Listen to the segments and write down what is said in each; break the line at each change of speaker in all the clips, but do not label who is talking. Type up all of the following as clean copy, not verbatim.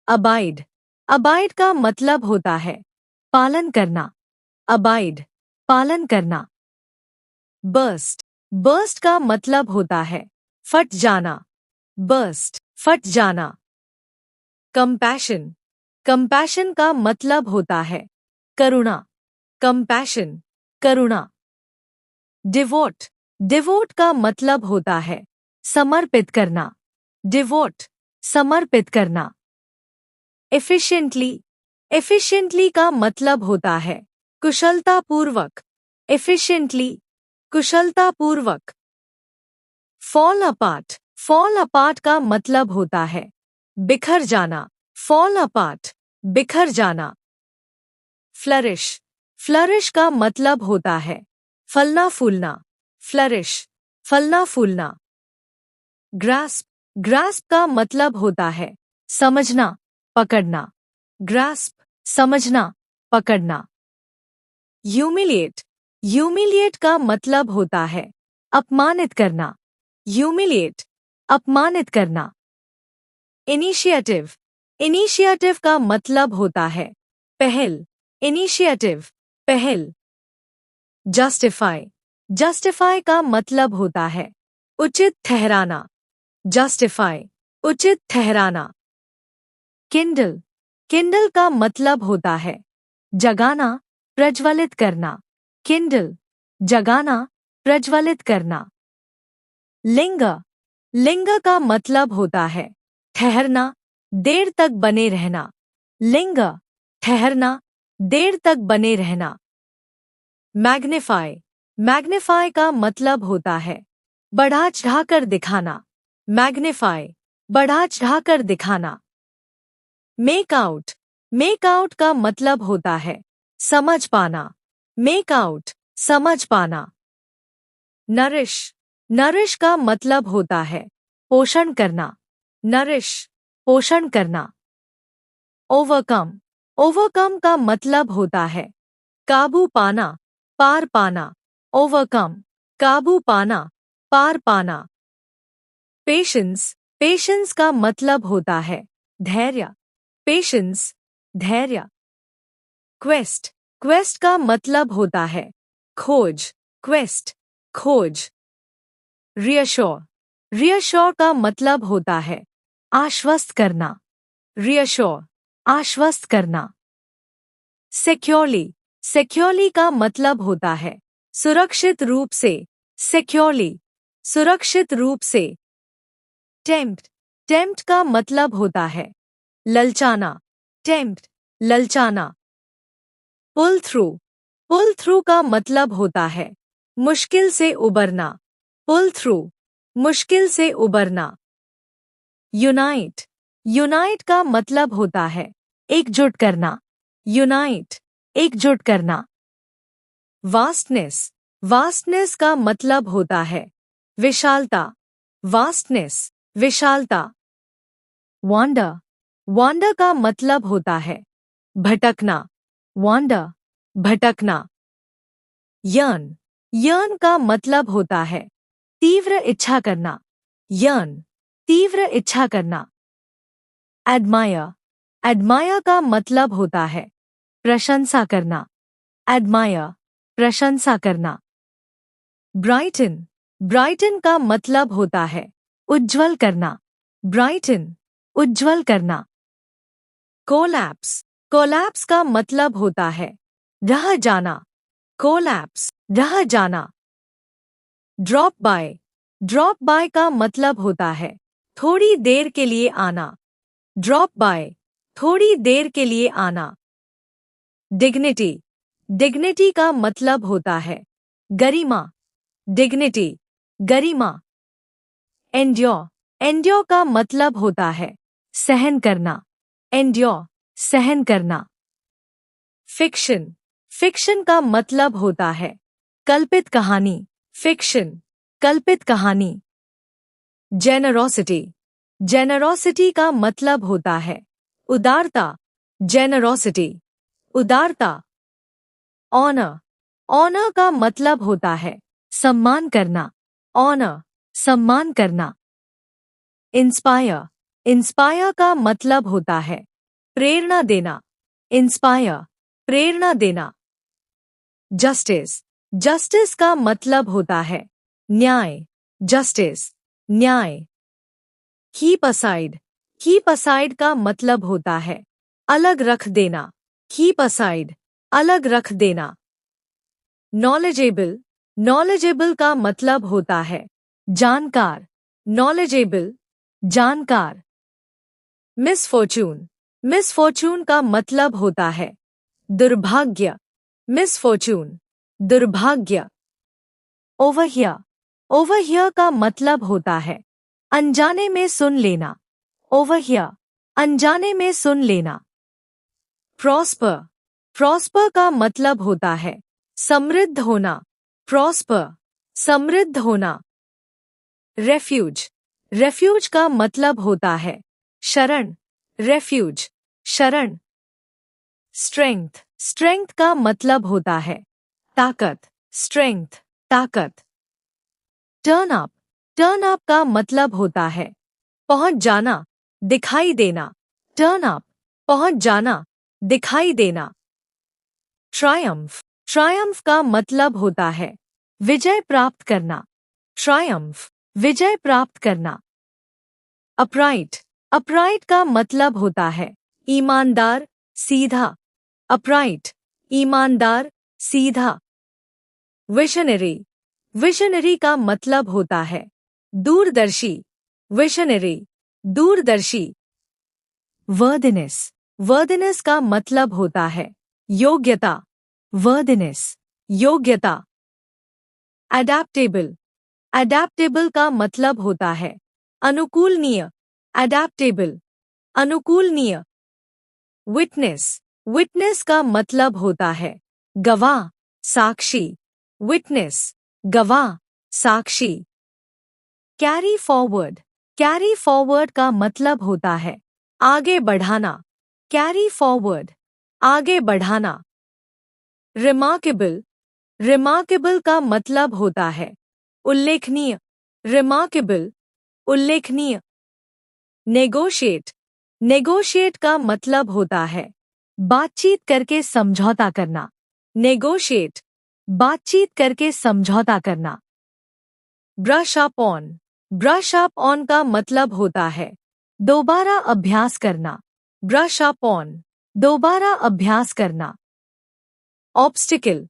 Abide, abide का मतलब होता है पालन करना। अबाइड, पालन करना। बर्स्ट, बर्स्ट का मतलब होता है फट जाना। बर्स्ट, फट जाना। कंपैशन, कंपैशन का मतलब होता है करुणा। कंपैशन, करुणा। डिवोट, डिवोट का मतलब होता है समर्पित करना। डिवोट, समर्पित करना। एफिशिएंटली, एफिशिएंटली का मतलब होता है कुशलतापूर्वक। एफिशिएंटली, कुशलतापूर्वक। फॉल अपार्ट, फॉल अपार्ट का मतलब होता है बिखर जाना। फॉल अपार्ट, बिखर जाना। फ्लरिश, फ्लरिश का मतलब होता है फलना फूलना। फ्लरिश, फलना फूलना। ग्रास्प, ग्रास्प का मतलब होता है समझना, पकड़ना। ग्रास्प, समझना, पकड़ना। ह्यूमिलिएट, ह्यूमिलिएट का मतलब होता है अपमानित करना। ह्यूमिलिएट, अपमानित करना। इनिशिएटिव, इनिशिएटिव का मतलब होता है पहल। इनिशिएटिव, पहल। जस्टिफाई, जस्टिफाई का मतलब होता है उचित ठहराना। जस्टिफाई, उचित ठहराना। किंडल, किंडल का मतलब होता है जगाना, प्रज्वलित करना। किंडल, जगाना, प्रज्वलित करना। लिंगर, लिंगर का मतलब होता है ठहरना, देर तक बने रहना। लिंगर, ठहरना, देर तक बने रहना। मैग्नीफाई, मैग्नीफाई का मतलब होता है बढ़ा चढ़ाकर दिखाना। मैग्नीफाई, बढ़ा चढ़ाकर दिखाना। मेक आउट, मेक आउट का मतलब होता है समझ पाना। मेक आउट, समझ पाना। नरिश, नरिश का मतलब होता है पोषण करना। नरिश, पोषण करना। ओवरकम, ओवरकम का मतलब होता है काबू पाना, पार पाना। ओवरकम, काबू पाना, पार पाना। पेशेंस, पेशेंस का मतलब होता है धैर्य। पेशेंस, धैर्य। क्वेस्ट, क्वेस्ट का मतलब होता है खोज। क्वेस्ट, खोज। रियश्योर, रियश्योर का मतलब होता है आश्वस्त करना। रियश्योर, आश्वस्त करना। सिक्योरली, सिक्योरली का मतलब होता है सुरक्षित रूप से। सिक्योरली, सुरक्षित रूप से। टेम्प्ट, टेम्प्ट का मतलब होता है ललचाना। टेम्प्ट, ललचाना। पुल थ्रू, पुल थ्रू का मतलब होता है मुश्किल से उबरना। पुल थ्रू, मुश्किल से उबरना। यूनाइट, यूनाइट का मतलब होता है एकजुट करना। यूनाइट, एकजुट करना। वास्टनेस, वास्टनेस का मतलब होता है विशालता। वास्टनेस, विशालता। वांडर, वांडर का मतलब होता है भटकना। वांडर, भटकना। यर्न, यर्न का मतलब होता है तीव्र इच्छा करना। यर्न, तीव्र इच्छा करना। एडमायर, एडमायर का मतलब होता है प्रशंसा करना। एडमायर, प्रशंसा करना। ब्राइटन, ब्राइटन का मतलब होता है उज्ज्वल करना। ब्राइटन, उज्ज्वल करना। कोलैप्स, कोलैप्स का मतलब होता है रह जाना। कोलैप्स, रह जाना। ड्रॉप बाय, ड्रॉप बाय का मतलब होता है थोड़ी देर के लिए आना। ड्रॉप बाय, थोड़ी देर के लिए आना। डिग्निटी, डिग्निटी का मतलब होता है गरिमा। डिग्निटी, गरिमा। एंड्योर, एंड्योर का मतलब होता है सहन करना। एंड्योर, सहन करना। फिक्शन, फिक्शन का मतलब होता है कल्पित कहानी। फिक्शन, कल्पित कहानी। जेनरोसिटी, जेनरोसिटी का मतलब होता है उदारता। जेनरोसिटी, उदारता। ऑनर, ऑनर का मतलब होता है सम्मान करना। ऑनर, सम्मान करना। इंस्पायर, इंस्पायर का मतलब होता है प्रेरणा देना, इंस्पायर, प्रेरणा देना। जस्टिस, जस्टिस का मतलब होता है न्याय, जस्टिस, न्याय। कीप असाइड, कीप असाइड का मतलब होता है अलग रख देना, कीप असाइड, अलग रख देना। नॉलेजेबल, नॉलेजेबल का मतलब होता है जानकार, नॉलेजेबल, जानकार। मिसफॉर्चून, मिसफॉर्चून का मतलब होता है दुर्भाग्य, मिसफॉर्चून, दुर्भाग्य। ओवरहियर, ओवरहियर का मतलब होता है अनजाने में सुन लेना, ओवरहियर, अनजाने में सुन लेना। प्रॉस्पर, प्रॉस्पर का मतलब होता है समृद्ध होना, प्रॉस्पर, समृद्ध होना। रेफ्यूज, रेफ्यूज का मतलब होता है शरण, रेफ्यूज, शरण। स्ट्रेंथ, स्ट्रेंथ का मतलब होता है ताकत, स्ट्रेंथ, ताकत। टर्न अप, टर्न अप का मतलब होता है पहुंच जाना, दिखाई देना, टर्न अप, पहुंच जाना, दिखाई देना। ट्रायम्फ, ट्रायम्फ का मतलब होता है विजय प्राप्त करना, ट्रायम्फ, विजय प्राप्त करना। अपराइट, अपराइट का मतलब होता है ईमानदार, सीधा, अपराइट, ईमानदार, सीधा। विशनरी, विशनरी का मतलब होता है दूरदर्शी, विशनरी, दूरदर्शी। वर्दिनेस, वर्दिनेस का मतलब होता है योग्यता, वर्दिनेस, योग्यता। अडैप्टेबल, अडैप्टेबल का मतलब होता है अनुकूलनीय, अडैप्टेबल, अनुकूलनीय। विटनेस, विटनेस का मतलब होता है गवाह, साक्षी, विटनेस, गवाह, साक्षी। कैरी फॉरवर्ड, कैरी फॉरवर्ड का मतलब होता है आगे बढ़ाना, कैरी फॉरवर्ड, आगे बढ़ाना। रिमार्केबल, रिमार्केबल का मतलब होता है उल्लेखनीय, रिमार्केबल, उल्लेखनीय। नेगोशिएट, नेगोशिएट का मतलब होता है बातचीत करके समझौता करना, नेगोशिएट, बातचीत करके समझौता करना। Brush up on, brush up on का मतलब होता है दोबारा अभ्यास करना, ब्रश अप ऑन, दोबारा अभ्यास करना। ऑब्स्टिकल,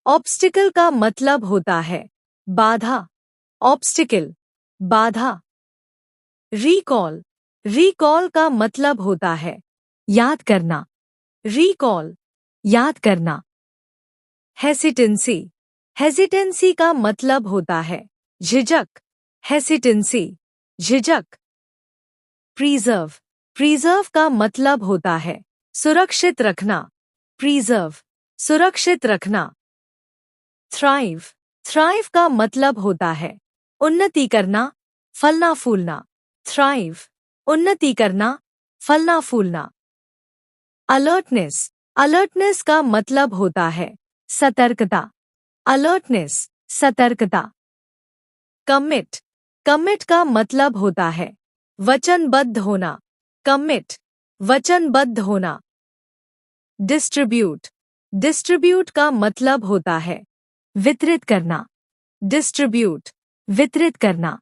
ऑब्स्टिकल का मतलब होता है बाधा, ऑब्स्टिकल, बाधा। रिकॉल, रिकॉल का मतलब होता है याद करना, रिकॉल, याद करना। हेसिटेंसी, हेसिटेंसी का मतलब होता है झिझक, हेसिटेंसी, झिझक। प्रिजर्व, प्रिजर्व का मतलब होता है सुरक्षित रखना, प्रिजर्व, सुरक्षित रखना। थ्राइव, थ्राइव का मतलब होता है उन्नति करना, फलना फूलना, थ्राइव, उन्नति करना, फलना फूलना। अलर्टनेस, अलर्टनेस का मतलब होता है सतर्कता, अलर्टनेस, सतर्कता। कमिट, कमिट का मतलब होता है वचनबद्ध होना, कमिट, वचनबद्ध होना। डिस्ट्रीब्यूट, डिस्ट्रीब्यूट का मतलब होता है वितरित करना, डिस्ट्रीब्यूट, वितरित करना।